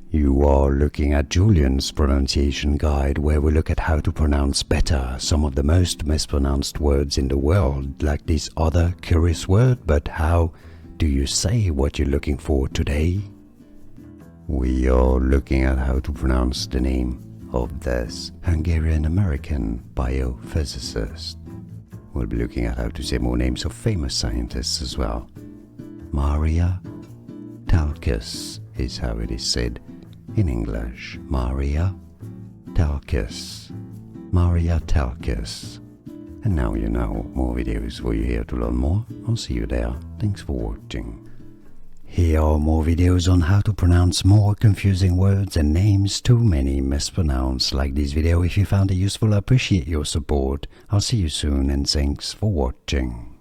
You are looking at Julian's pronunciation guide, where we look at how to pronounce better some of the most mispronounced words in the world, like this other curious word, but how do you say what you're looking for today? We are looking at how to pronounce the name of this Hungarian-American biophysicist. We'll be looking at how to say more names of famous scientists as well. Maria Telkes is how it is said in English. Maria Telkes. Maria Telkes. And now you know. More videos for you here to learn more. I'll see you there. Thanks for watching. Here are more videos on how to pronounce more confusing words and names too many mispronounced. Like this video if you found it useful. I appreciate your support. I'll see you soon and thanks for watching.